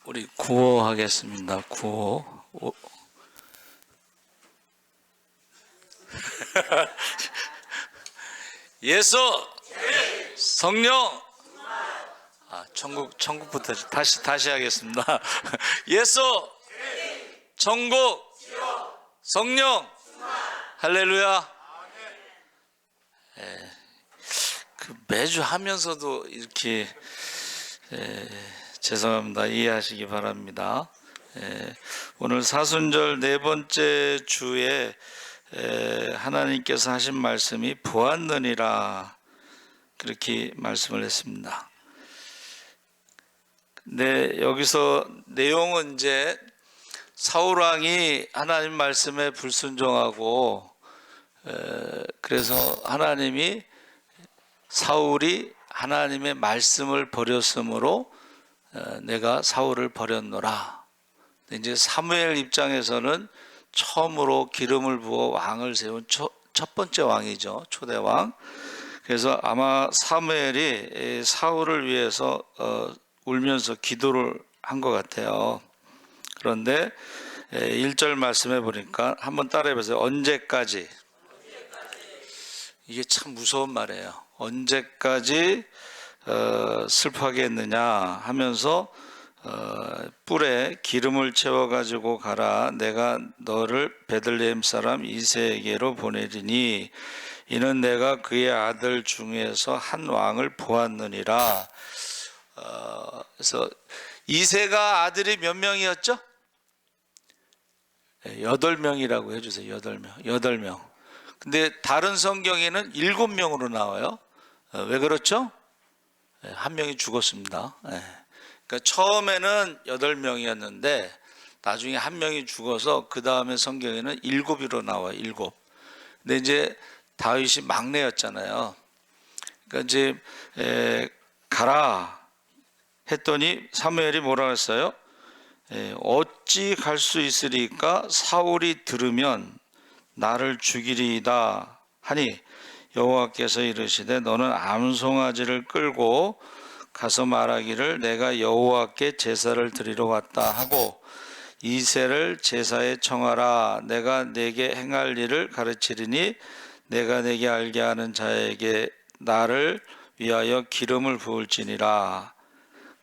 우리 구호 하겠습니다. 구호. 예수, 성령. 천국부터 다시 하겠습니다. 예수, 천국, 성령. 할렐루야. 매주 하면서도 이렇게 죄송합니다. 이해하시기 바랍니다. 오늘 사순절 네 번째 주에 하나님께서 하신 말씀이 보았느니라 그렇게 말씀을 했습니다. 근데 여기서 내용은 이제 사울 왕이 하나님 말씀에 불순종하고 그래서 하나님이 사울이 하나님의 말씀을 버렸으므로 내가 사울을 버렸노라. 이제 사무엘 입장에서는 처음으로 기름을 부어 왕을 세운 첫 번째 왕이죠. 초대 왕. 그래서 아마 사무엘이 사울을 위해서 울면서 기도를 한 것 같아요. 그런데 1절 말씀해 보니까 한번 따라해 보세요. 언제까지? 이게 참 무서운 말이에요. 언제까지 슬퍼하겠느냐 하면서 뿔에 기름을 채워 가지고 가라. 내가 너를 베들레헴 사람 이새에게로 보내리니 이는 내가 그의 아들 중에서 한 왕을 보았느니라. 그래서 이새가 아들이 몇 명이었죠? 8명이라고 해주세요. 8명. 근데 다른 성경에는 7명으로 나와요. 왜 그렇죠? 한 명이 죽었습니다. 그러니까 처음에는 8명이었는데 나중에 한 명이 죽어서 그 다음에 성경에는 7이로 나와요. 7. 근데 이제 다윗이 막내였잖아요. 그러니까 이제 가라 했더니 사무엘이 뭐라 했어요? 어찌 갈 수 있으리까? 사울이 들으면 나를 죽이리이다 하니 여호와께서 이르시되 너는 암송아지를 끌고 가서 말하기를 내가 여호와께 제사를 드리러 왔다 하고 이새를 제사에 청하라. 내가 내게 행할 일을 가르치리니 내가 내게 알게 하는 자에게 나를 위하여 기름을 부을지니라.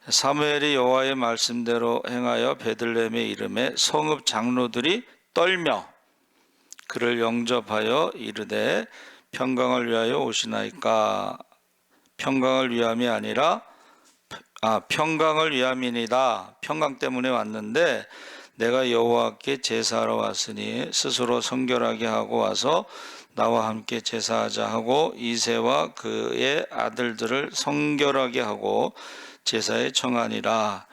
사무엘이 여호와의 말씀대로 행하여 베들레헴에 이르매 성읍 장로들이 떨며 그를 영접하여 이르되 평강을 위하여 오시나이까? 평강을 위함이 아니라 평강을 위함이니다. 평강 때문에 왔는데 내가 여호와께 제사하러 왔으니 스스로 성결하게 하고 와서 나와 함께 제사하자 하고 이새와 그의 아들들을 성결하게 하고 제사에 청하니라.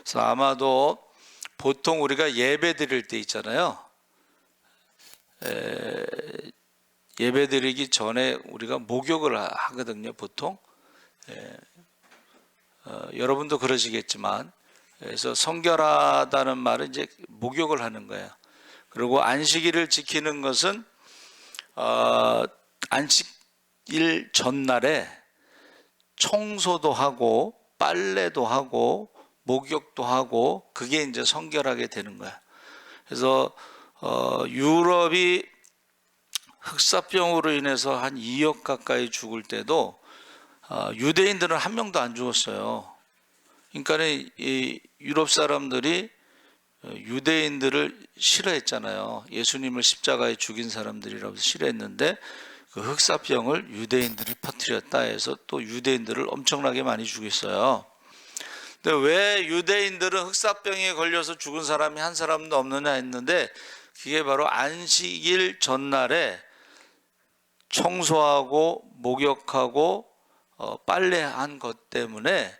그래서 아마도 보통 우리가 예배 드릴 때 있잖아요. 예배 드리기 전에 우리가 목욕을 하거든요. 보통 여러분도 그러시겠지만, 그래서 성결하다는 말은 이제 목욕을 하는 거예요. 그리고 안식일을 지키는 것은 안식일 전날에 청소도 하고 빨래도 하고 목욕도 하고 그게 이제 성결하게 되는 거야. 그래서 유럽이 흑사병으로 인해서 한 2억 가까이 죽을 때도 유대인들은 한 명도 안 죽었어요. 그러니까 이 유럽 사람들이 유대인들을 싫어했잖아요. 예수님을 십자가에 죽인 사람들이라고 싫어했는데 그 흑사병을 유대인들이 퍼뜨렸다 해서 또 유대인들을 엄청나게 많이 죽였어요. 근데 왜 유대인들은 흑사병에 걸려서 죽은 사람이 한 사람도 없느냐 했는데 그게 바로 안식일 전날에 청소하고 목욕하고 빨래한 것 때문에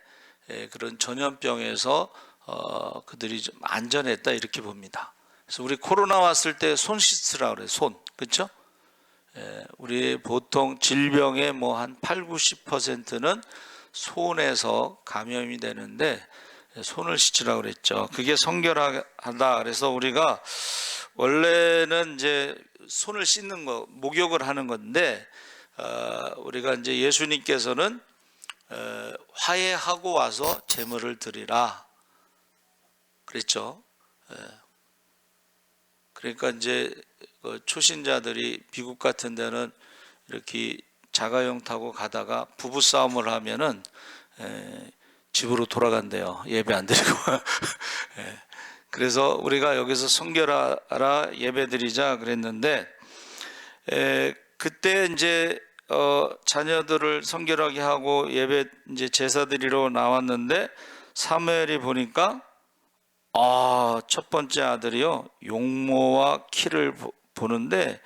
그런 전염병에서 그들이 좀 안전했다 이렇게 봅니다. 그래서 우리 코로나 왔을 때 손 씻으라 그래요. 손, 그렇죠? 우리 보통 질병의 뭐 한 80-90%는 손에서 감염이 되는데 손을 씻으라고 그랬죠. 그게 성결하다. 그래서 우리가 원래는 이제 손을 씻는 거, 목욕을 하는 건데 우리가 이제 예수님께서는 화해하고 와서 제물을 드리라. 그랬죠. 예. 그러니까 이제 그 초신자들이 미국 같은 데는 이렇게 자가용 타고 가다가 부부 싸움을 하면은 집으로 돌아간대요. 예배 안 드리고. 예. 그래서 우리가 여기서 성결하라 예배드리자 그랬는데 그때 이제 자녀들을 성결하게 하고 예배 이제 제사 드리러 나왔는데 사무엘이 보니까 첫 번째 아들이요 용모와 키를 보는데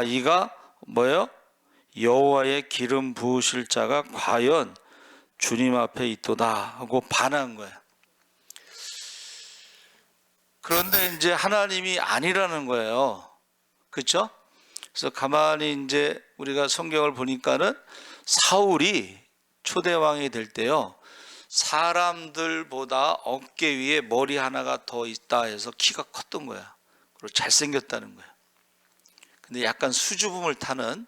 이가 뭐예요? 여호와의 기름 부으실 자가 과연 주님 앞에 있도다 하고 반한 거예요. 그런데 이제 하나님이 아니라는 거예요. 그렇죠? 그래서 가만히 이제 우리가 성경을 보니까는 사울이 초대왕이 될 때요 사람들보다 어깨 위에 머리 하나가 더 있다 해서 키가 컸던 거야. 그리고 잘생겼다는 거야. 근데 약간 수줍음을 타는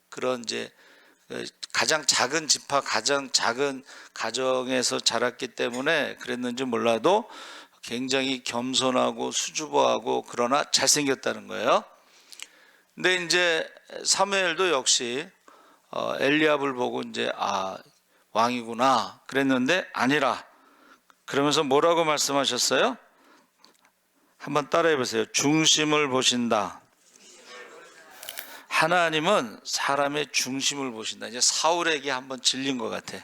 그런 이제 가장 작은 지파, 가장 작은 가정에서 자랐기 때문에 그랬는지 몰라도 굉장히 겸손하고 수줍어하고 그러나 잘생겼다는 거예요. 근데 이제 사무엘도 역시 엘리압을 보고 이제 왕이구나 그랬는데 아니라 그러면서 뭐라고 말씀하셨어요? 한번 따라해 보세요. 중심을 보신다. 하나님은 사람의 중심을 보신다. 이제 사울에게 한번 질린 것 같아.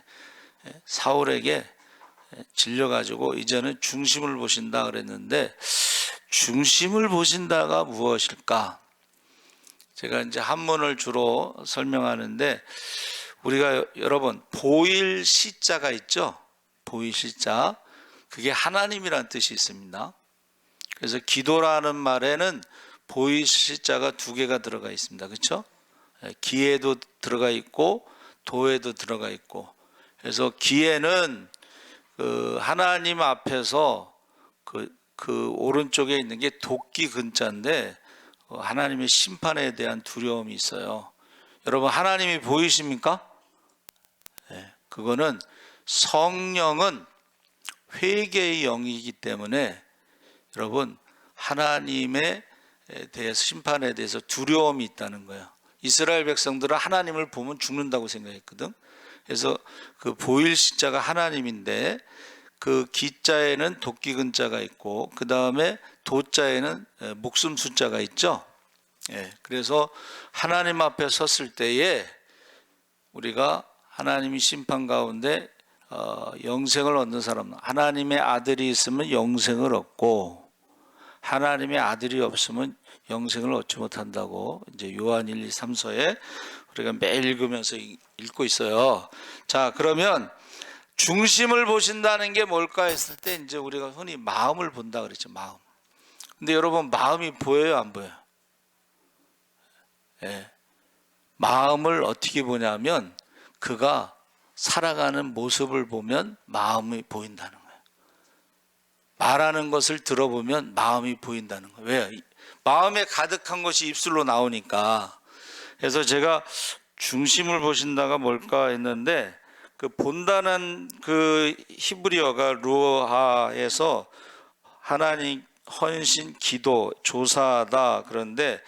사울에게 질려가지고 이제는 중심을 보신다 그랬는데 중심을 보신다가 무엇일까? 제가 이제 한문을 주로 설명하는데 우리가 여러분 보일 시자가 있죠? 보일 시자 그게 하나님이란 뜻이 있습니다. 그래서 기도라는 말에는 보일 시자가 두 개가 들어가 있습니다. 그렇죠? 기에도 들어가 있고 도에도 들어가 있고 그래서 기에는 그 하나님 앞에서 그 오른쪽에 있는 게 도끼 근자인데 하나님의 심판에 대한 두려움이 있어요. 여러분 하나님이 보이십니까? 네, 그거는 성령은 회개의 영이기 때문에 여러분 하나님에 대해서 심판에 대해서 두려움이 있다는 거예요. 이스라엘 백성들은 하나님을 보면 죽는다고 생각했거든. 그래서 그 보일 시자가 하나님인데 그 기자에는 도끼 근자가 있고 그 다음에 도자에는 목숨 숫자가 있죠. 그래서 하나님 앞에 섰을 때에 우리가 하나님이 심판 가운데 영생을 얻는 사람, 하나님의 아들이 있으면 영생을 얻고 하나님의 아들이 없으면 영생을 얻지 못한다고 이제 요한 1, 2, 3서에 우리가 매일 읽으면서 읽고 있어요. 자, 그러면 중심을 보신다는 게 뭘까 했을 때 이제 우리가 흔히 마음을 본다 그랬죠. 마음. 근데 여러분 마음이 보여요, 안 보여요? 마음을 어떻게 보냐면 그가 살아가는 모습을 보면 마음이 보인다는 거예요. 말하는 것을 들어보면 마음이 보인다는 거예요. 왜요? 마음에 가득한 것이 입술로 나오니까. 그래서 제가 중심을 보신다가 뭘까 했는데 그 본다는 그 히브리어가 루하에서 하나님 헌신, 기도, 조사다. 그런데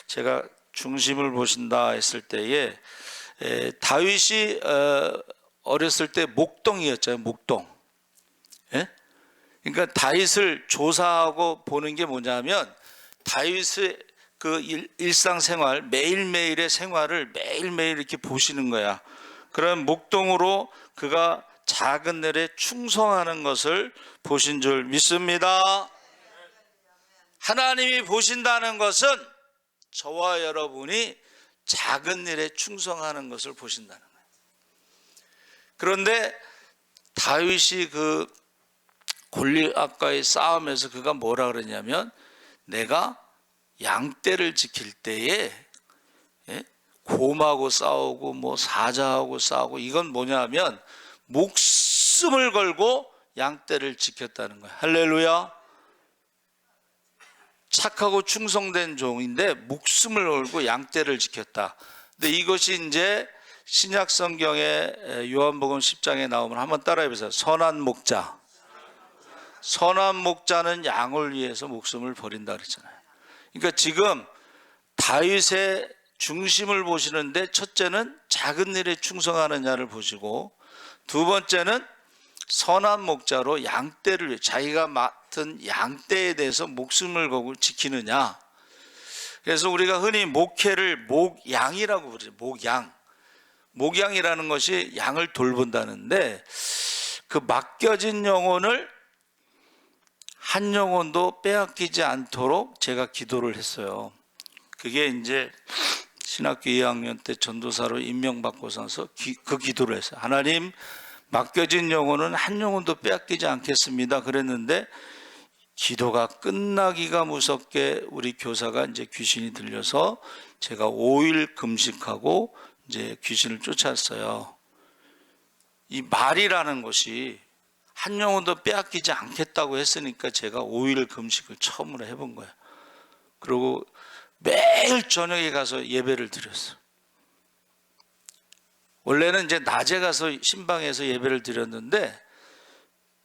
제가 중심을 보신다 했을 때에 다윗이 어렸을 때 목동이었잖아요. 목동. 그러니까 다윗을 조사하고 보는 게 뭐냐면 다윗의 그 일상생활 매일매일의 생활을 매일매일 이렇게 보시는 거야. 그런 목동으로 그가 작은 일에 충성하는 것을 보신 줄 믿습니다. 하나님이 보신다는 것은 저와 여러분이 작은 일에 충성하는 것을 보신다는 거예요. 그런데 다윗이 그 골리앗과의 싸움에서 그가 뭐라 그러냐면 내가 양떼를 지킬 때에 곰하고 싸우고 뭐 사자하고 싸우고 이건 뭐냐면 목숨을 걸고 양떼를 지켰다는 거예요. 할렐루야. 착하고 충성된 종인데 목숨을 걸고 양떼를 지켰다. 근데 이것이 이제 신약 성경의 요한복음 10장에 나오면 한번 따라해 보세요. 선한 목자. 선한 목자는 양을 위해서 목숨을 버린다 그랬잖아요. 그러니까 지금 다윗의 중심을 보시는데, 첫째는 작은 일에 충성하느냐를 보시고, 두 번째는 선한 목자로 양떼를 위해, 자기가 맡은 양떼에 대해서 목숨을 걸고 지키느냐. 그래서 우리가 흔히 목회를 목양이라고 부르죠. 목양. 목양이라는 것이 양을 돌본다는데, 그 맡겨진 영혼을 한 영혼도 빼앗기지 않도록 제가 기도를 했어요. 그게 이제 신학교 2학년 때 전도사로 임명받고 나서 그 기도를 했어요. 하나님, 맡겨진 영혼은 한 영혼도 빼앗기지 않겠습니다. 그랬는데 기도가 끝나기가 무섭게 우리 교사가 이제 귀신이 들려서 제가 5일 금식하고 이제 귀신을 쫓았어요. 이 말이라는 것이 한 영혼도 빼앗기지 않겠다고 했으니까 제가 5일 금식을 처음으로 해본 거예요. 그리고 매일 저녁에 가서 예배를 드렸어요. 원래는 이제 낮에 가서 신방에서 예배를 드렸는데,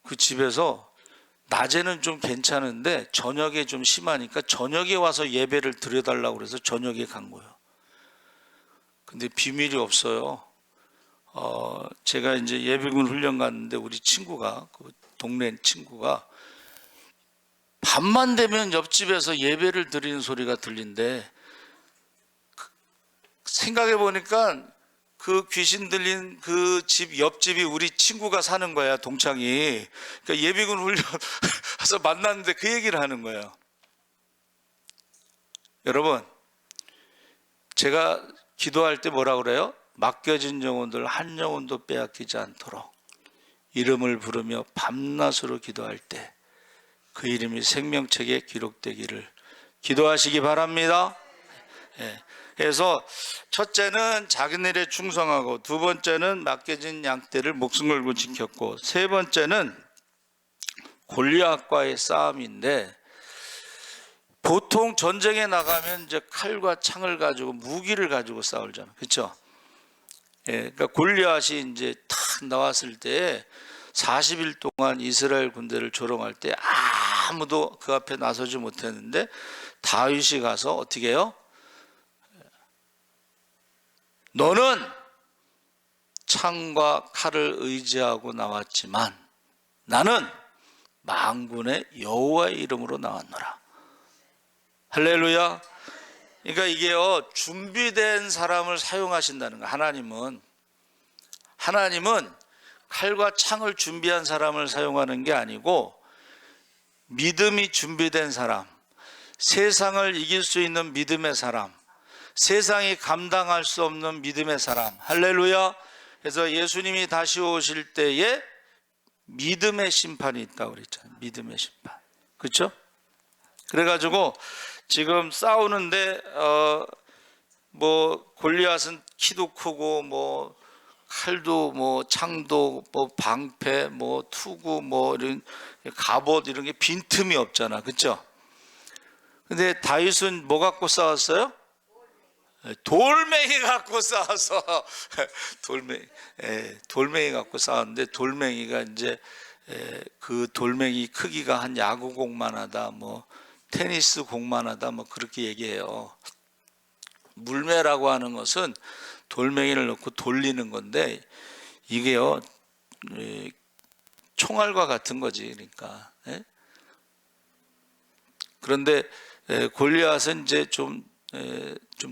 그 집에서 낮에는 좀 괜찮은데 저녁에 좀 심하니까 저녁에 와서 예배를 드려달라고 그래서 저녁에 간 거예요. 근데 비밀이 없어요. 제가 이제 예비군 훈련 갔는데 우리 친구가, 그 동네 친구가 밤만 되면 옆집에서 예배를 드리는 소리가 들린대. 생각해 보니까 그 귀신 들린 그 집 옆집이 우리 친구가 사는 거야, 동창이. 그러니까 예비군 훈련 가서 만났는데 그 얘기를 하는 거예요. 여러분, 제가 기도할 때 뭐라 그래요? 맡겨진 영혼들 한 영혼도 빼앗기지 않도록 이름을 부르며 밤낮으로 기도할 때 그 이름이 생명책에 기록되기를 기도하시기 바랍니다. 그래서 첫째는 작은 일에 충성하고, 두 번째는 맡겨진 양떼를 목숨 걸고 지켰고, 세 번째는 골리앗과의 싸움인데, 보통 전쟁에 나가면 이제 칼과 창을 가지고 무기를 가지고 싸우잖아요. 그렇죠? 그러니까 골리앗이 이제 탁 나왔을 때 40일 동안 이스라엘 군대를 조롱할 때 아무도 그 앞에 나서지 못했는데, 다윗이 가서 어떻게 해요? 너는 창과 칼을 의지하고 나왔지만 나는 만군의 여호와의 이름으로 나왔노라. 할렐루야. 그러니까 이게요, 준비된 사람을 사용하신다는 거예요. 하나님은 칼과 창을 준비한 사람을 사용하는 게 아니고, 믿음이 준비된 사람, 세상을 이길 수 있는 믿음의 사람, 세상이 감당할 수 없는 믿음의 사람. 할렐루야. 그래서 예수님이 다시 오실 때에 믿음의 심판이 있다고 그랬잖아요. 믿음의 심판. 그렇죠? 그래가지고 지금 싸우는데 뭐 골리앗은 키도 크고 뭐 칼도 뭐 창도 뭐 방패 뭐 투구 뭐 이런 갑옷 이런 게 빈틈이 없잖아. 그렇죠? 근데 다윗은 뭐 갖고 싸웠어요? 돌멩이 갖고 싸워서 돌멩이 갖고 싸웠는데, 돌멩이가 이제 그 돌멩이 크기가 한 야구공만 하다, 뭐 테니스 공만 하다, 뭐 그렇게 얘기해요. 물매라고 하는 것은 돌멩이를 넣고 돌리는 건데, 이게요 총알과 같은 거지. 그러니까. 그런데 골리앗은 이제 좀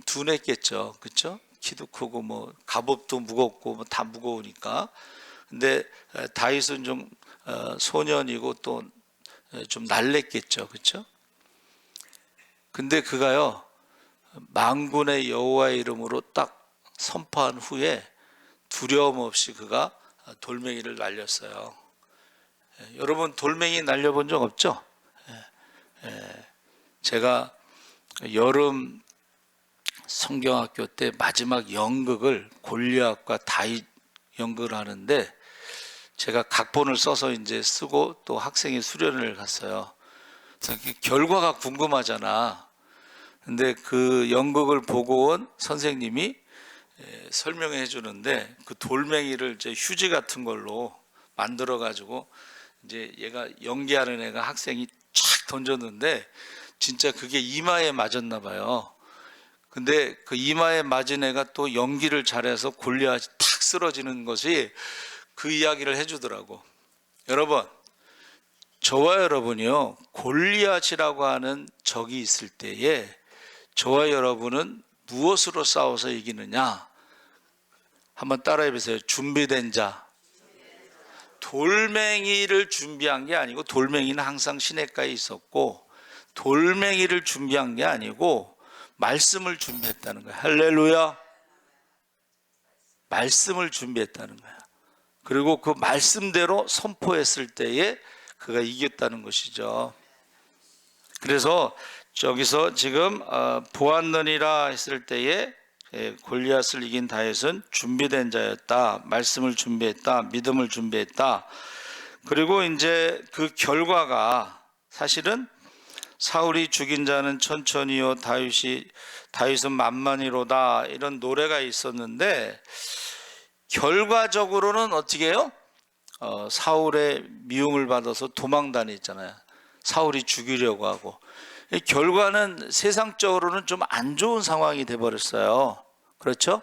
둔했겠죠. 그렇죠? 키도 크고 뭐 갑옷도 무겁고 뭐 다 무거우니까. 근데 다윗은 좀 소년이고 또 좀 날랬겠죠. 그렇죠? 근데 그가요, 만군의 여호와의 이름으로 딱 선포한 후에 두려움 없이 그가 돌멩이를 날렸어요. 여러분, 돌멩이 날려본 적 없죠? 제가 여름 성경학교 때 마지막 연극을 골리앗과 다윗 연극을 하는데, 제가 각본을 써서 이제 쓰고 또 학생이 수련을 갔어요. 결과가 궁금하잖아. 근데 그 연극을 보고 온 선생님이 설명해 주는데, 그 돌멩이를 이제 휴지 같은 걸로 만들어 가지고 이제 얘가 연기하는 애가 학생이 쫙 던졌는데 진짜 그게 이마에 맞았나 봐요. 근데 그 이마에 맞은 애가 또 연기를 잘해서 골리앗이 탁 쓰러지는 것이 그 이야기를 해주더라고. 여러분, 저와 여러분이요, 골리앗이라고 하는 적이 있을 때에 저와 여러분은 무엇으로 싸워서 이기느냐? 한번 따라해 보세요. 준비된 자. 돌멩이를 준비한 게 아니고, 돌멩이는 항상 시냇가에 있었고, 돌멩이를 준비한 게 아니고 말씀을 준비했다는 거야. 할렐루야. 말씀을 준비했다는 거야. 그리고 그 말씀대로 선포했을 때에 그가 이겼다는 것이죠. 그래서 저기서 지금 보았느니라 했을 때에 골리앗을 이긴 다윗은 준비된 자였다. 말씀을 준비했다. 믿음을 준비했다. 그리고 이제 그 결과가 사실은 사울이 죽인 자는 천천히요, 다윗은 만만히로다, 이런 노래가 있었는데 결과적으로는 어떻게 해요? 사울의 미움을 받아서 도망 다녔잖아요. 사울이 죽이려고 하고. 결과는 세상적으로는 좀 안 좋은 상황이 돼버렸어요. 그렇죠?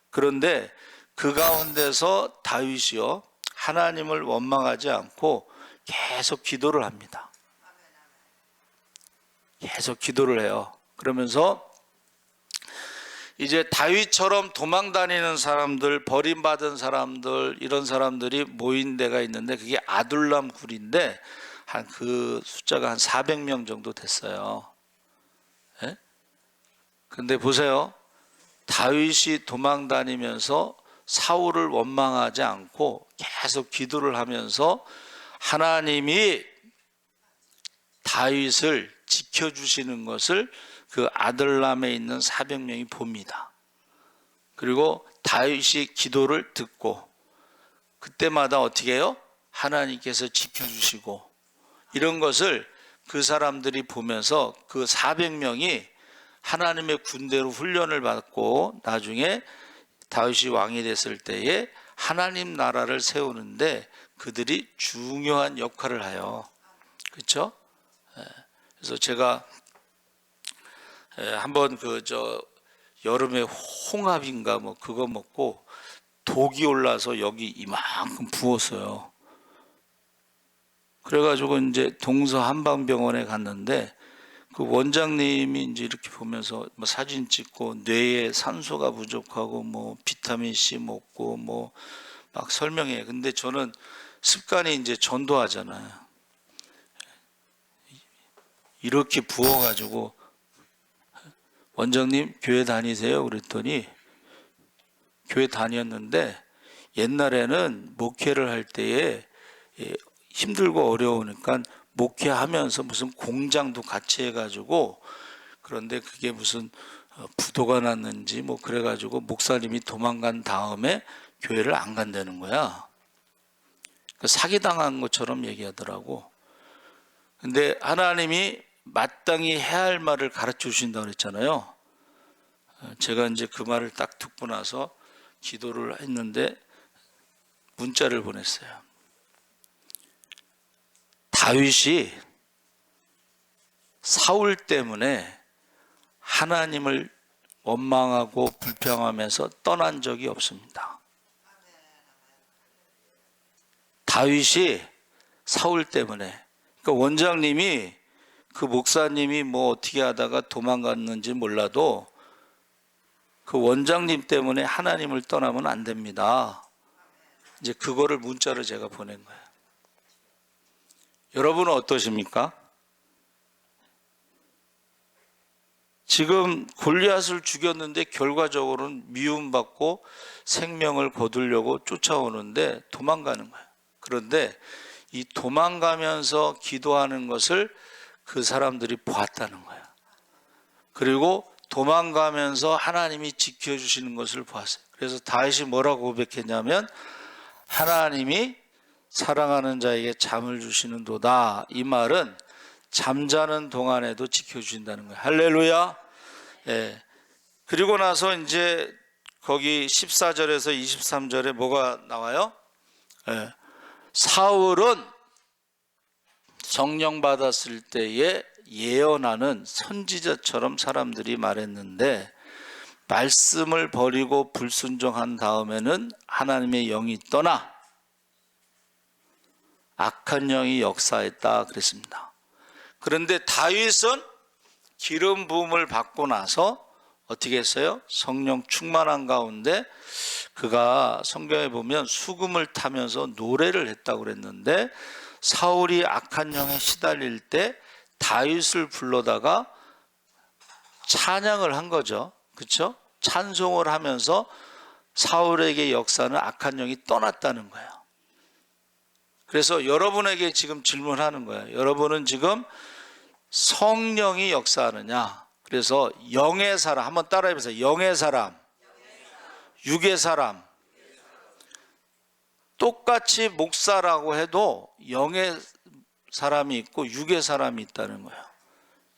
그런데 그 가운데서 다윗이요, 하나님을 원망하지 않고 계속 기도를 합니다. 계속 기도를 해요. 그러면서 이제 다윗처럼 도망 다니는 사람들, 버림받은 사람들, 이런 사람들이 모인 데가 있는데 그게 아둘람 굴인데 한 그 숫자가 한 400명 정도 됐어요. 예? 근데 보세요. 다윗이 도망 다니면서 사울을 원망하지 않고 계속 기도를 하면서 하나님이 다윗을 지켜주시는 것을 그 아들람에 있는 400명이 봅니다. 그리고 다윗이 기도를 듣고 그때마다 어떻게 해요? 하나님께서 지켜주시고 이런 것을 그 사람들이 보면서 그 400명이 하나님의 군대로 훈련을 받고 나중에 다윗이 왕이 됐을 때에 하나님 나라를 세우는데 그들이 중요한 역할을 해요. 그렇죠? 그래서 제가 한번 여름에 홍합인가 뭐 그거 먹고 독이 올라서 여기 이만큼 부었어요. 그래가지고 이제 동서 한방병원에 갔는데 그 원장님이 이제 이렇게 보면서 뭐 사진 찍고 뇌에 산소가 부족하고 뭐 비타민 C 먹고 뭐 막 설명해. 근데 저는 습관이 이제 전도하잖아요. 이렇게 부어가지고 원장님 교회 다니세요? 그랬더니 교회 다녔는데 옛날에는 목회를 할 때에 힘들고 어려우니까 목회하면서 무슨 공장도 같이 해가지고 그런데 그게 무슨 부도가 났는지 뭐 그래가지고 목사님이 도망간 다음에 교회를 안 간다는 거야. 사기당한 것처럼 얘기하더라고. 근데 하나님이 마땅히 해야 할 말을 가르쳐 주신다고 그랬잖아요. 제가 이제 그 말을 딱 듣고 나서 기도를 했는데 문자를 보냈어요. 다윗이 사울 때문에 하나님을 원망하고 불평하면서 떠난 적이 없습니다. 다윗이 사울 때문에, 그러니까 원장님이 그 목사님이 뭐 어떻게 하다가 도망갔는지 몰라도 그 원장님 때문에 하나님을 떠나면 안 됩니다. 이제 그거를 문자로 제가 보낸 거예요. 여러분은 어떠십니까? 지금 골리앗을 죽였는데 결과적으로는 미움받고 생명을 거두려고 쫓아오는데 도망가는 거예요. 그런데 이 도망가면서 기도하는 것을 그 사람들이 보았다는 거예요. 그리고 도망가면서 하나님이 지켜주시는 것을 보았어요. 그래서 다윗이 뭐라고 고백했냐면 하나님이 사랑하는 자에게 잠을 주시는도다. 이 말은 잠자는 동안에도 지켜주신다는 거예요. 할렐루야. 예. 그리고 나서 이제 거기 14절에서 23절에 뭐가 나와요? 예. 사울은 성령 받았을 때에 예언하는 선지자처럼 사람들이 말했는데, 말씀을 버리고 불순종한 다음에는 하나님의 영이 떠나 악한 영이 역사했다 그랬습니다. 그런데 다윗은 기름 부음을 받고 나서 어떻게 했어요? 성령 충만한 가운데 그가 성경에 보면 수금을 타면서 노래를 했다고 그랬는데, 사울이 악한 영에 시달릴 때 다윗을 불러다가 찬양을 한 거죠. 그렇죠? 찬송을 하면서 사울에게 역사는 악한 영이 떠났다는 거예요. 그래서 여러분에게 지금 질문하는 거예요. 여러분은 지금 성령이 역사하느냐? 그래서 영의 사람, 한번 따라해 보세요. 영의 사람, 육의 사람. 똑같이 목사라고 해도 영의 사람이 있고 육의 사람이 있다는 거예요.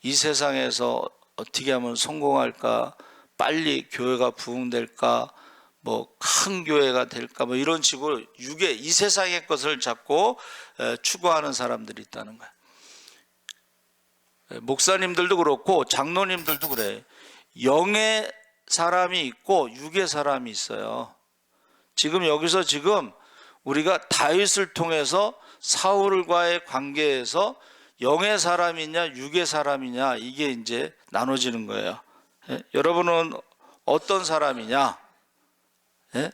이 세상에서 어떻게 하면 성공할까, 빨리 교회가 부흥될까, 뭐 큰 교회가 될까, 뭐 이런 식으로 육의, 이 세상의 것을 자꾸 추구하는 사람들이 있다는 거예요. 목사님들도 그렇고 장로님들도 그래. 영의 사람이 있고 육의 사람이 있어요. 지금 여기서 지금 우리가 다윗을 통해서 사울과의 관계에서 영의 사람이냐 육의 사람이냐, 이게 이제 나눠지는 거예요. 예? 여러분은 어떤 사람이냐? 예?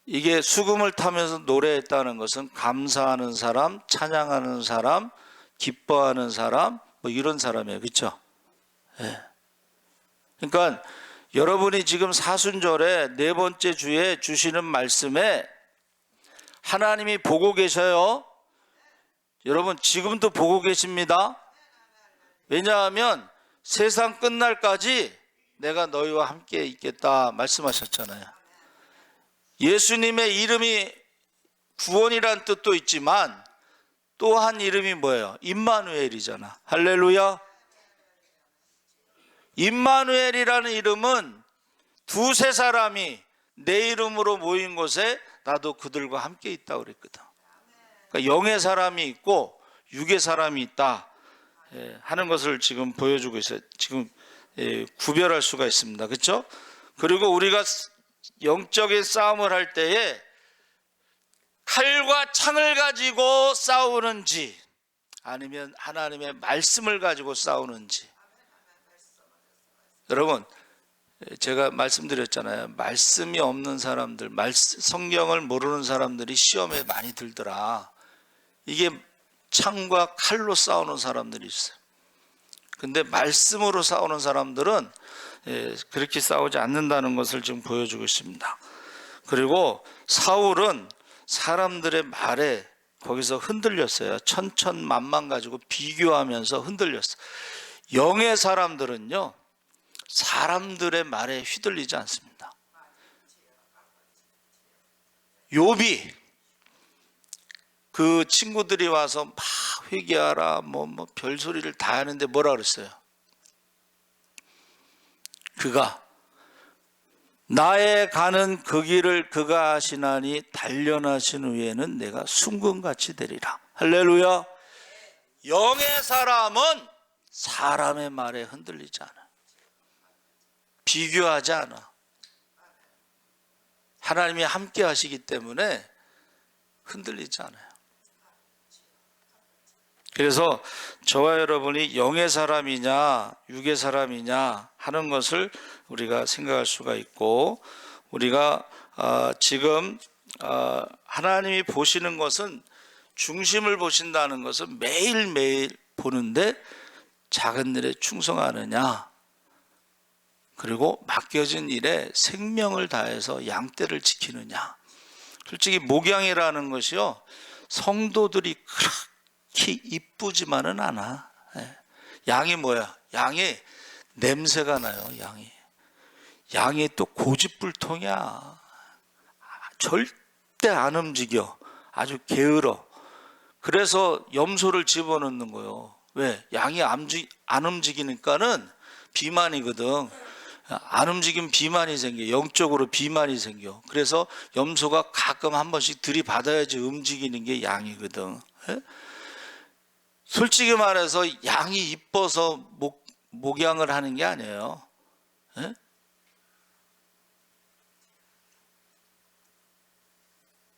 이게 수금을 타면서 노래했다는 것은 감사하는 사람, 찬양하는 사람, 기뻐하는 사람, 뭐 이런 사람이에요. 그렇죠? 예. 그러니까 여러분이 지금 사순절에 네 번째 주에 주시는 말씀에 하나님이 보고 계셔요. 여러분 지금도 보고 계십니다. 왜냐하면 세상 끝날까지 내가 너희와 함께 있겠다 말씀하셨잖아요. 예수님의 이름이 구원이란 뜻도 있지만 또 한 이름이 뭐예요? 임마누엘이잖아. 할렐루야. 임마누엘이라는 이름은 두세 사람이 내 이름으로 모인 곳에 나도 그들과 함께 있다고 그랬거든. 그러니까 영의 사람이 있고 육의 사람이 있다 하는 것을 지금 보여주고 있어요. 지금 구별할 수가 있습니다. 그렇죠? 그리고 우리가 영적인 싸움을 할 때에 칼과 창을 가지고 싸우는지 아니면 하나님의 말씀을 가지고 싸우는지. 여러분 제가 말씀드렸잖아요. 말씀이 없는 사람들, 성경을 모르는 사람들이 시험에 많이 들더라. 이게 창과 칼로 싸우는 사람들이 있어요. 근데 말씀으로 싸우는 사람들은 그렇게 싸우지 않는다는 것을 지금 보여주고 있습니다. 그리고 사울은 사람들의 말에 거기서 흔들렸어요. 천천만만 가지고 비교하면서 흔들렸어요. 영의 사람들은요, 사람들의 말에 휘둘리지 않습니다. 욥이 그 친구들이 와서 막 회개하라 뭐 별소리를 다 하는데 뭐라 그랬어요? 그가 나의 가는 그 길을 그가 하시나니 단련하신 후에는 내가 순금같이 되리라. 할렐루야. 영의 사람은 사람의 말에 흔들리지 않아. 비교하지 않아. 하나님이 함께 하시기 때문에 흔들리지 않아요. 그래서 저와 여러분이 영의 사람이냐 육의 사람이냐 하는 것을 우리가 생각할 수가 있고, 우리가 지금 하나님이 보시는 것은, 중심을 보신다는 것은 매일매일 보는데 작은 일에 충성하느냐, 그리고 맡겨진 일에 생명을 다해서 양떼를 지키느냐. 솔직히 목양이라는 것이요, 성도들이 그렇게 이쁘지만은 않아. 양이 뭐야? 양이 냄새가 나요. 양이 또 고집불통이야. 절대 안 움직여. 아주 게으러. 그래서 염소를 집어넣는 거예요. 왜? 양이 안 움직이니까는 비만이거든. 안 움직이면 비만이 생겨. 영적으로 비만이 생겨. 그래서 염소가 가끔 한 번씩 들이받아야지 움직이는 게 양이거든. 솔직히 말해서 양이 이뻐서 목양을 하는 게 아니에요. 예?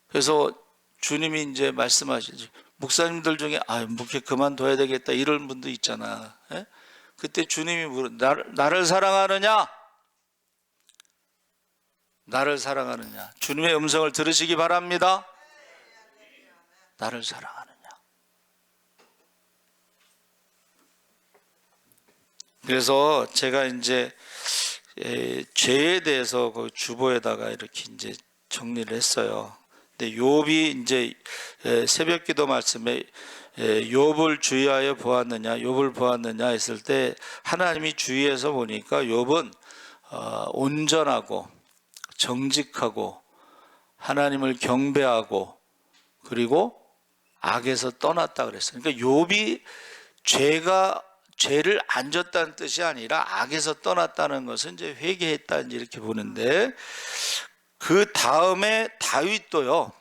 그래서 주님이 이제 말씀하시지, 목사님들 중에 목회 그만둬야 되겠다 이런 분도 있잖아. 예? 그때 주님이 나를 사랑하느냐? 나를 사랑하느냐? 주님의 음성을 들으시기 바랍니다. 나를 사랑하느냐? 그래서 제가 이제 죄에 대해서 그 주보에다가 이렇게 이제 정리를 했어요. 근데 욥이 이제 새벽기도 말씀에 욥을 주의하여 보았느냐, 욥을 보았느냐 했을 때 하나님이 주의해서 보니까 욥은 온전하고 정직하고 하나님을 경배하고 그리고 악에서 떠났다 그랬어요. 그러니까 욥이 죄를 안 졌다는 뜻이 아니라 악에서 떠났다는 것은 이제 회개했다 이렇게 보는데, 그 다음에 다윗도요,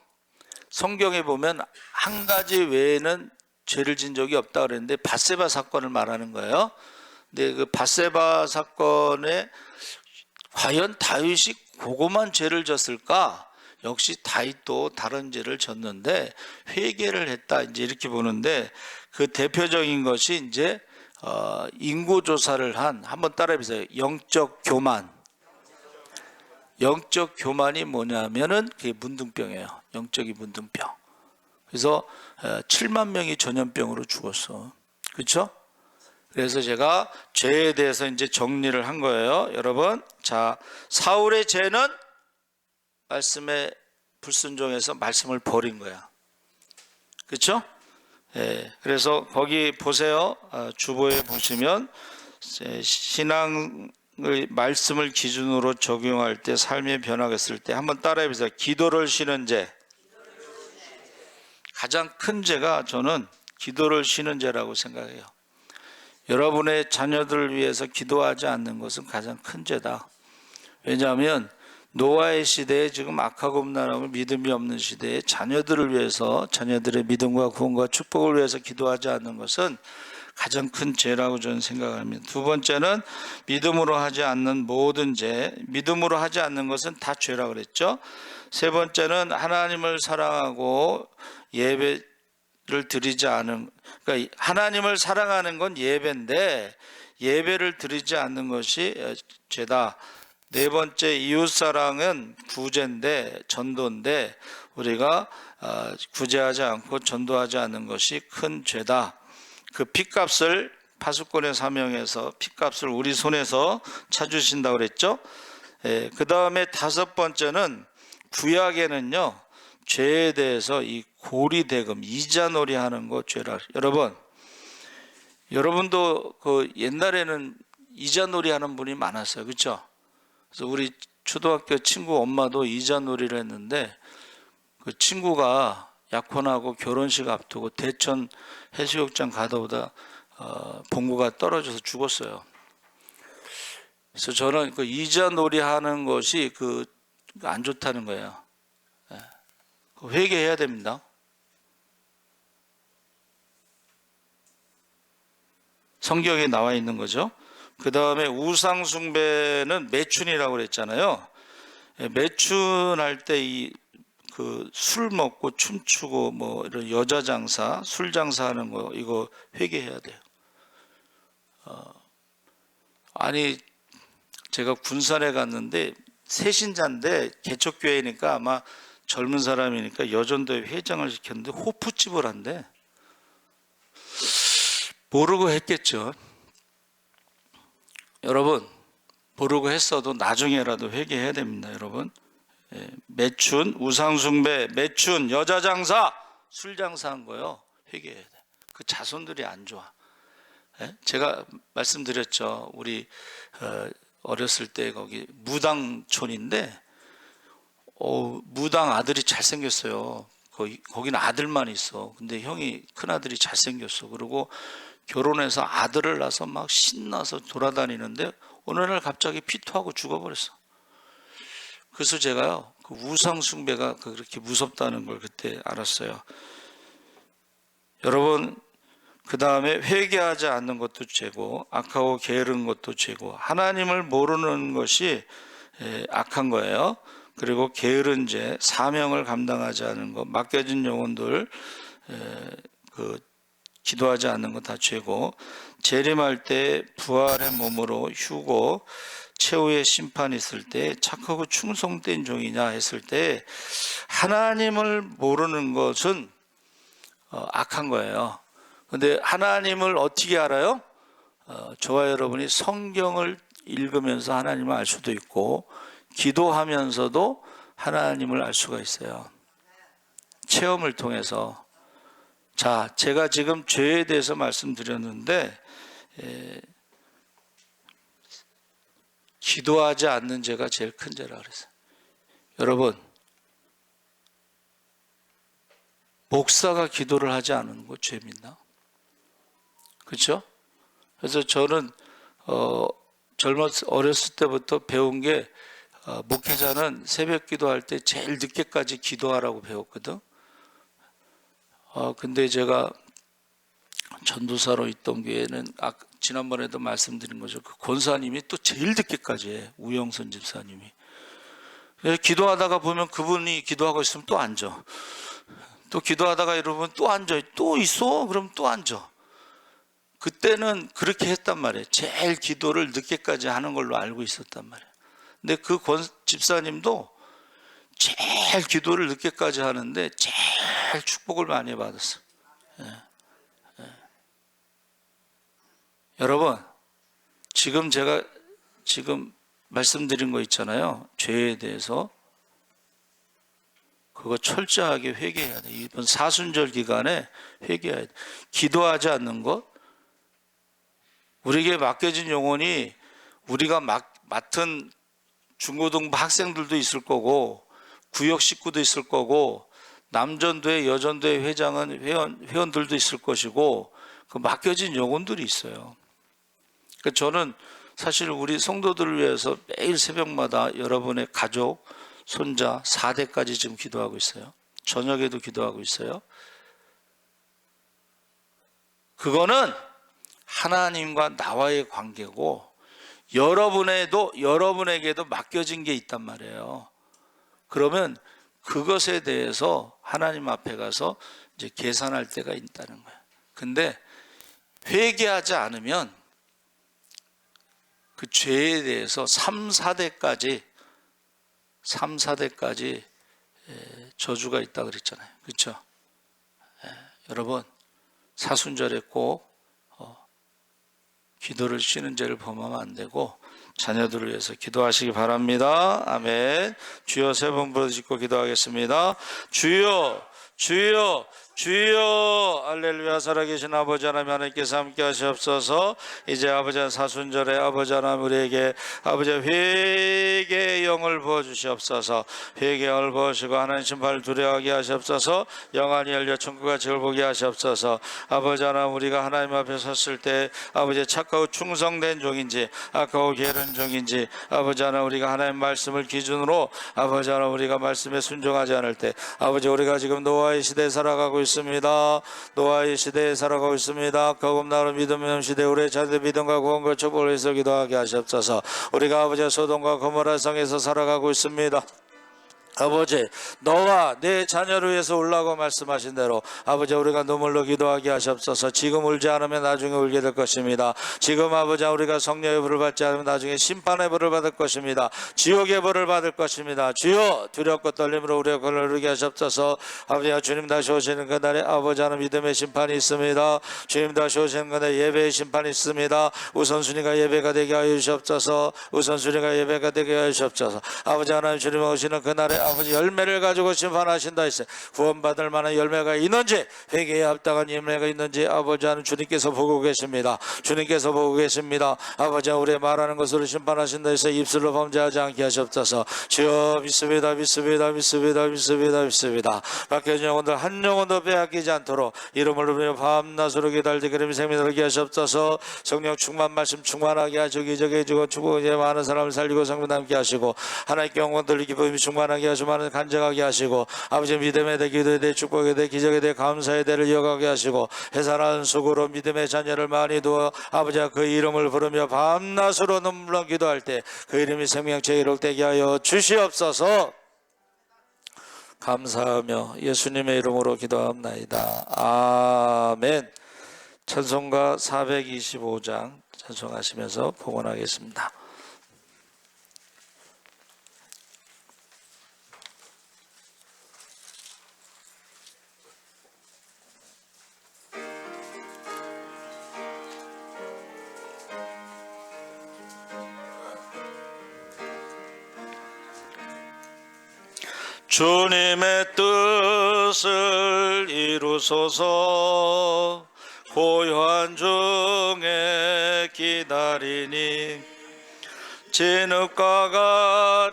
성경에 보면 한 가지 외에는 죄를 진 적이 없다 그랬는데 밧세바 사건을 말하는 거예요. 근데 그 밧세바 사건에 과연 다윗이 그것만 죄를 졌을까? 역시 다윗도 다른 죄를 졌는데 회개를 했다 이제 이렇게 보는데, 그 대표적인 것이 이제 인구 조사를 한번 따라해 보세요. 영적 교만. 영적 교만이 뭐냐면은 그게 문둥병이에요. 영적인 문둥병. 그래서 7만 명이 전염병으로 죽었어. 그렇죠? 그래서 제가 죄에 대해서 이제 정리를 한 거예요. 여러분, 자, 사울의 죄는 말씀에 불순종해서 말씀을 버린 거야. 그렇죠? 그래서 거기 보세요. 주보에 보시면 신앙을 말씀을 기준으로 적용할 때 삶의 변화가 있을 때 한번 따라해 보세요. 기도를 쉬는 죄. 가장 큰 죄가 저는 기도를 쉬는 죄라고 생각해요. 여러분의 자녀들을 위해서 기도하지 않는 것은 가장 큰 죄다. 왜냐하면 노아의 시대에 지금 악하고 음란하고 믿음이 없는 시대에 자녀들을 위해서, 자녀들의 믿음과 구원과 축복을 위해서 기도하지 않는 것은 가장 큰 죄라고 저는 생각합니다. 두 번째는 믿음으로 하지 않는 모든 죄. 믿음으로 하지 않는 것은 다 죄라고 그랬죠. 세 번째는 하나님을 사랑하고 예배를 드리지 않은, 그러니까 하나님을 사랑하는 건 예배인데 예배를 드리지 않는 것이 죄다. 네 번째, 이웃사랑은 구제인데, 전도인데 우리가 구제하지 않고 전도하지 않는 것이 큰 죄다. 그 핏값을 파수꾼의 사명에서 핏값을 우리 손에서 찾으신다고 그랬죠. 그 다음에 다섯 번째는 구약에는요, 죄에 대해서 이 고리대금, 이자놀이 하는 거 죄라. 여러분도 그 옛날에는 이자놀이 하는 분이 많았어요. 그렇죠? 그래서 우리 초등학교 친구 엄마도 이자놀이를 했는데, 그 친구가 약혼하고 결혼식 앞두고 대천 해수욕장 가다 오다 봉구가 떨어져서 죽었어요. 그래서 저는 그 이자놀이 하는 것이 안 좋다는 거예요. 회개해야 됩니다. 성경에 나와 있는 거죠. 그 다음에 우상숭배는 매춘이라고 그랬잖아요. 매춘할 때 술 먹고 춤추고 뭐 이런 여자 장사, 술 장사하는 거 이거 회개해야 돼요. 아니 제가 군산에 갔는데 새신자인데 개척교회니까 아마 젊은 사람이니까 여전도에 회장을 시켰는데 호프집을 한대. 모르고 했겠죠. 여러분, 모르고 했어도 나중에라도 회개해야 됩니다. 여러분, 매춘, 우상숭배, 매춘, 여자 장사, 술 장사한 거요, 회개해야 돼. 그 자손들이 안 좋아. 제가 말씀드렸죠. 우리 어렸을 때 거기 무당촌인데 무당 아들이 잘생겼어요. 거기는 아들만 있어. 근데 형이 큰아들이 잘생겼어. 그리고 결혼해서 아들을 낳아서 막 신나서 돌아다니는데 어느 날 갑자기 피토하고 죽어버렸어. 그래서 제가요, 그 우상숭배가 그렇게 무섭다는 걸 그때 알았어요. 여러분, 그 다음에 회개하지 않는 것도 죄고, 악하고 게으른 것도 죄고, 하나님을 모르는 것이 악한 거예요. 그리고 게으른 죄, 사명을 감당하지 않은 것, 맡겨진 영혼들 기도하지 않는 것 다 죄고, 재림할 때 부활의 몸으로 휴고 최후의 심판이 있을 때 착하고 충성된 종이냐 했을 때 하나님을 모르는 것은 악한 거예요. 근데 하나님을 어떻게 알아요? 저와 여러분이 성경을 읽으면서 하나님을 알 수도 있고, 기도하면서도 하나님을 알 수가 있어요. 체험을 통해서. 자, 제가 지금 죄에 대해서 말씀드렸는데, 기도하지 않는 죄가 제일 큰 죄라 그랬어요. 여러분, 목사가 기도를 하지 않는 거 죄 믿나? 그렇죠? 그래서 저는 어렸을 때부터 배운 게, 목회자는 새벽 기도할 때 제일 늦게까지 기도하라고 배웠거든. 근데 제가 전도사로 있던 교회는 지난번에도 말씀드린 거죠. 그 권사님이 또 제일 늦게까지 해. 우영선 집사님이. 기도하다가 보면 그분이 기도하고 있으면 또 앉아. 또 기도하다가 이러면 또 앉아. 또 있어? 그럼 또 앉아. 그때는 그렇게 했단 말이에요. 제일 기도를 늦게까지 하는 걸로 알고 있었단 말이에요. 근데 그 권 집사님도 제일 기도를 늦게까지 하는데 제일 축복을 많이 받았어요. 여러분, 제가 말씀드린 거 있잖아요. 죄에 대해서. 그거 철저하게 회개해야 돼. 이번 사순절 기간에 회개해야 돼. 기도하지 않는 것, 우리에게 맡겨진 영혼이 우리가 맡은 중고등부 학생들도 있을 거고, 구역 식구도 있을 거고, 남전도회, 여전도회 회장은 회원들도 있을 것이고, 그 맡겨진 영혼들이 있어요. 그러니까 저는 사실 우리 성도들을 위해서 매일 새벽마다 여러분의 가족, 손자, 4대까지 지금 기도하고 있어요. 저녁에도 기도하고 있어요. 그거는 하나님과 나와의 관계고, 여러분에게도 맡겨진 게 있단 말이에요. 그러면 그것에 대해서 하나님 앞에 가서 이제 계산할 때가 있다는 거예요. 근데 회개하지 않으면 그 죄에 대해서 3, 4대까지 저주가 있다 그랬잖아요. 그렇죠? 여러분, 사순절에 꼭 기도를 쉬는 죄를 범하면 안 되고 자녀들을 위해서 기도하시기 바랍니다. 아멘. 주여 세 번 부르짖고 기도하겠습니다. 주여, 주여, 주여. 할렐루야. 살아계신 아버지 하나님, 하나님께서 함께 하시옵소서. 이제 아버지 사순절에 아버지 하나님 우리에게 아버지 회개의 영을 부어주시옵소서. 회개의 영을 부으시고 하나님 심판을 두려워하게 하시옵소서. 영안이 열려 천국과 지을 보게 하시옵소서. 아버지 하나님, 우리가 하나님 앞에 섰을 때 아버지 착하고 충성된 종인지 악하고 게으른 종인지, 아버지 하나님 우리가 하나님 말씀을 기준으로 아버지 하나님 우리가 말씀에 순종하지 않을 때, 아버지 우리가 지금 노아의 시대에 살아가고 있습니다. 노아의 시대에 살아가고 있습니다. 거듭나는 믿음 시대 우리의 자녀들 믿음과 구원과 축복을 위해서 기도하게 하시옵소서. 우리가 아버지 소돔과 고모라 성에서 살아가고 있습니다. 아버지, 너와 내 자녀를 위해서 울라고 말씀하신 대로 아버지 우리가 눈물로 기도하게 하시옵소서. 지금 울지 않으면 나중에 울게 될 것입니다. 지금 아버지 우리가 성령의 불을 받지 않으면 나중에 심판의 불을 받을 것입니다. 지옥의 불을 받을 것입니다. 주여, 두렵고 떨림으로 우리의 권을 이루게 하시옵소서. 아버지, 주님 다시 오시는 그날에 아버지 하는 믿음의 심판이 있습니다. 주님 다시 오시는 그날에 예배의 심판이 있습니다. 우선순위가 예배가 되게 하여 주시옵소서. 우선순위가 예배가 되게 하여 주시옵소서. 아버지 하나님, 주님 오시는 그날에 아버지 열매를 가지고 심판하신다 했어요. 구원받을 만한 열매가 있는지, 회개에 합당한 열매가 있는지 아버지 하나님 주님께서 보고 계십니다. 주님께서 보고 계십니다. 아버지, 우리 말하는 것으로 심판하신다 해서 입술로 범죄하지 않게 하시옵소서. 주여, 믿습니다. 믿습니다. 믿습니다. 믿습니다. 믿습니다. 맡겨진 영혼들 한 영혼도 빼앗기지 않도록 이름을 부르며 밤낮으로 기다리게 그림이 생명을 하시옵소서. 성령 충만 말씀 충만하게 하시고 기적해 주고 축복에 많은 사람을 살리고 성령 남게 하시고 하나님께 영혼들 기쁨이 충만하게 수많은 간증하게 하시고 아버지 믿음에 대해 기도에 대해 축복에 대해 기적에 대해 감사에 대해 이어가게 하시고 해산한 속으로 믿음의 자녀를 많이 두어 아버지가 그 이름을 부르며 밤낮으로 눈물로 기도할 때 그 이름이 생명체에 이룩되게 하여 주시옵소서. 감사하며 예수님의 이름으로 기도합나이다. 아멘. 찬송가 425장 찬송하시면서 봉헌하겠습니다. 주님의 뜻을 이루소서. 고요한 중에 기다리니 진흙과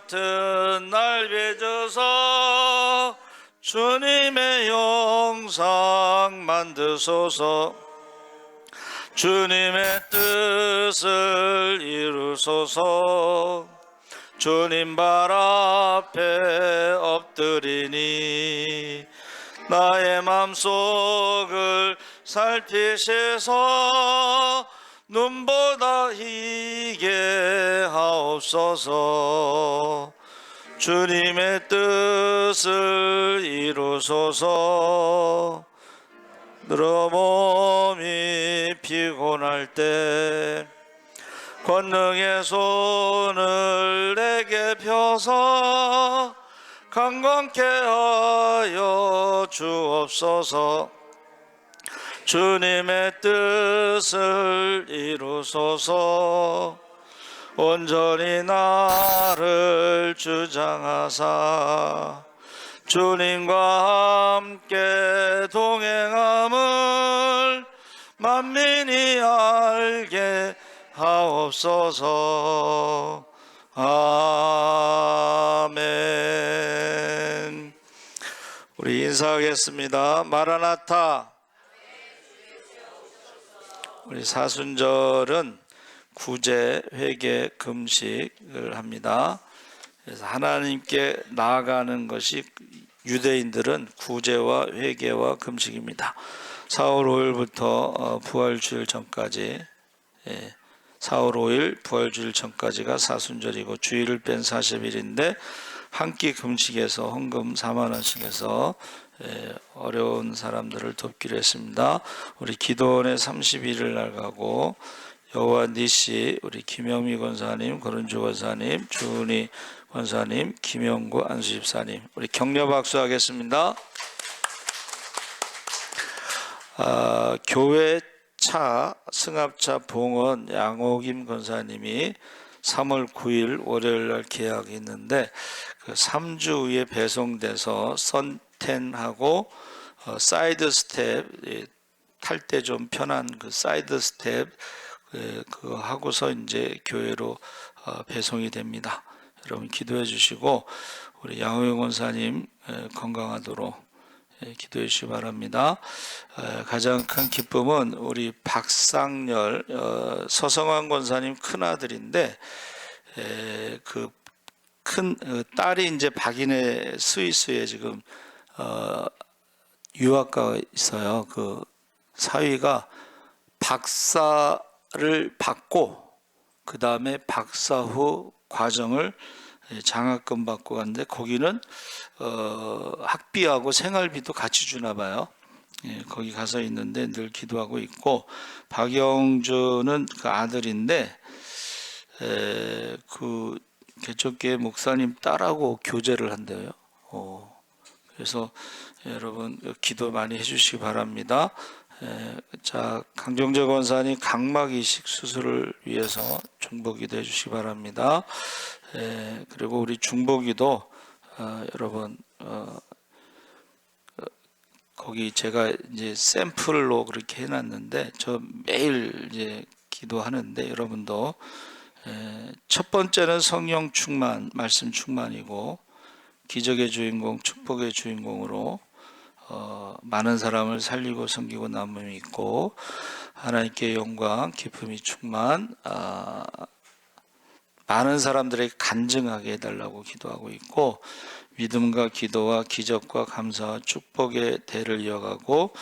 같은 날 빚어서 주님의 영상 만드소서. 주님의 뜻을 이루소서. 주님 발 앞에 엎드리니 나의 맘속을 살피셔서 눈보다 희게 하옵소서. 주님의 뜻을 이루소서. 늘 몸이 피곤할 때 권능의 손을 내게 펴서 강건케 하여 주옵소서. 주님의 뜻을 이루소서. 온전히 나를 주장하사 주님과 함께 동행함을 만민이 알게 하옵소서. 아멘. 우리 인사하겠습니다. 마라나타. 우리 사순절은 구제, 회개, 금식을 합니다. 그래서 하나님께 나아가는 것이 유대인들은 구제와 회개와 금식입니다. 4월 5일부터 부활주일 전까지 4월 5일 부활주일 전까지가 사순절이고 주일을 뺀 40일인데 한 끼 금식에서 헌금 4만 원씩 해서 어려운 사람들을 돕기로 했습니다. 우리 기도원에 31일 날 가고 여호와 니시, 우리 김영미 권사님, 권은주 권사님, 주은희 권사님, 김영구 안수집사님, 우리 격려 박수 하겠습니다. 교회 차 승합차 봉헌 양호김 권사님이 3월 9일 월요일 날 계약이 있는데 그 3주 후에 배송돼서 선텐하고 사이드 스텝 탈 때 좀 편한 그 사이드 스텝 그거 하고서 이제 교회로 배송이 됩니다. 여러분 기도해 주시고 우리 양호영 권사님 건강하도록 기도해 주시기 바랍니다. 가장 큰 기쁨은 우리 박상열 서성환 권사님 큰아들인데 그 큰 딸이 이제 박인혜 스위스에 지금 유학가 있어요. 그 사위가 박사를 받고 그 다음에 박사 후 과정을 장학금 받고 갔는데 거기는 학비하고 생활비도 같이 주나 봐요. 거기 가서 있는데 늘 기도하고 있고 박영주는 그 아들인데 그 개척교회 목사님 딸하고 교제를 한대요. 그래서 여러분 기도 많이 해주시기 바랍니다. 자, 강정재 권사님 각막 이식 수술을 위해서 중보기도 해주시기 바랍니다. 그리고 우리 중보기도 여러분 거기 제가 이제 샘플로 그렇게 해놨는데 저 매일 이제 기도하는데 여러분도 첫 번째는 성령 충만, 말씀 충만이고 기적의 주인공, 축복의 주인공으로 많은 사람을 살리고 섬기고 남음이 있고 하나님께 영광, 기쁨이 충만, 많은 사람들에게 간증하게 해달라고 기도하고 있고, 믿음과 기도와 기적과 감사와 축복의 대를 이어가고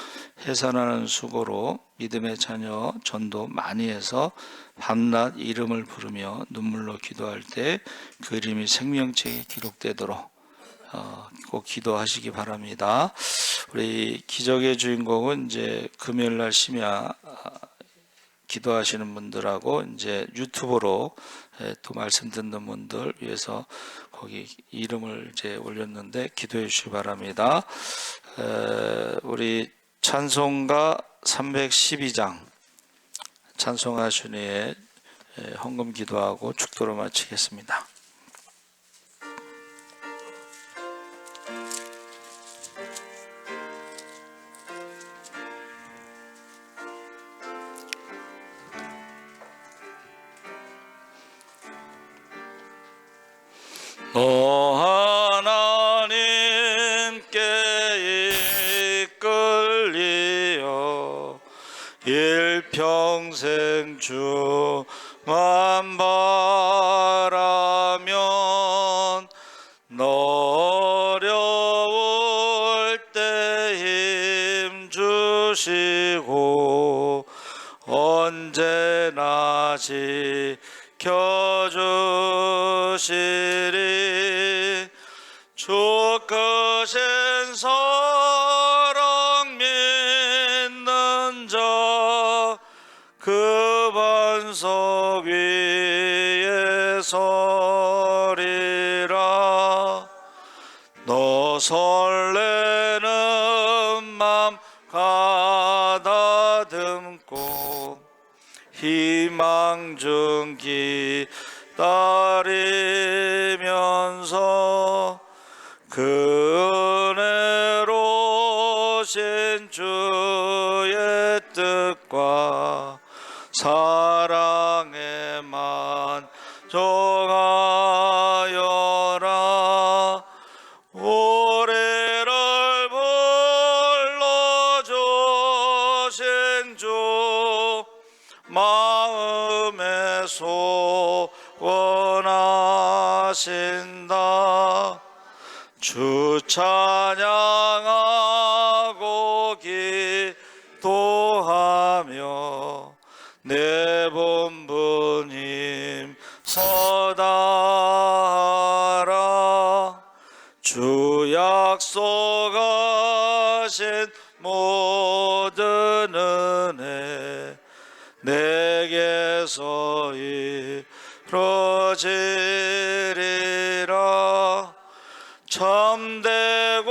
해산하는 수고로 믿음의 자녀 전도 많이 해서 밤낮 이름을 부르며 눈물로 기도할 때 그 이름이 생명책에 기록되도록 꼭 기도하시기 바랍니다. 우리 기적의 주인공은 이제 금요일 날 심야 기도하시는 분들하고 이제 유튜브로 또 말씀 듣는 분들 위해서 거기 이름을 이제 올렸는데 기도해 주시기 바랍니다. 우리 찬송가 312장 찬송가 순위에 헌금 기도하고 축도로 마치겠습니다. 하나님께 이끌리어 일평생 주만 바라면 어려울 때 힘 주시고 언제나 지켜주시리. 주 크신 사랑 믿는 자 그 반석 위에 서리라. 너 설레는 맘 가다듬고 희망 중 기다리면서 그 은혜로신 주의 뜻과 사랑에 만족하여라. 우리를 불러주신 주 마음에 소원하신다. 주 찬양하고 기도하며 내 본분임 서다하라. 주 약속하신 모든 은혜 내게서 이루어지리라. 참되고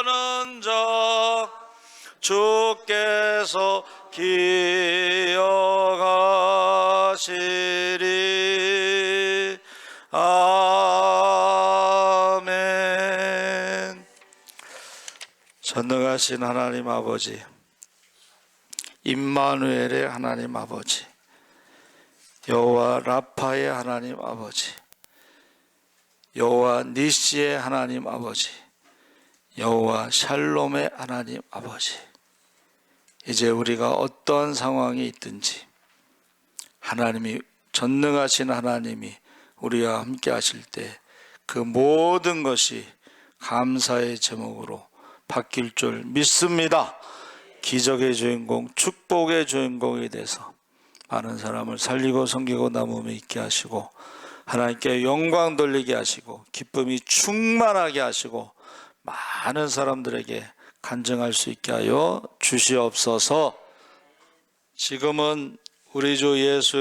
의지하는 자 주께서 기억하시리. 아멘. 전능하신 하나님 아버지, 임마누엘의 하나님 아버지, 여호와 라파의 하나님 아버지, 여호와 니시의 하나님 아버지, 여호와 샬롬의 하나님 아버지, 이제 우리가 어떠한 상황이 있든지 하나님이 전능하신 하나님이 우리와 함께 하실 때 그 모든 것이 감사의 제목으로 바뀔 줄 믿습니다. 기적의 주인공, 축복의 주인공이 돼서 많은 사람을 살리고 섬기고 남음에 있게 하시고 하나님께 영광 돌리게 하시고 기쁨이 충만하게 하시고 많은 사람들에게 간증할 수 있게 하여 주시옵소서. 지금은 우리 주 예수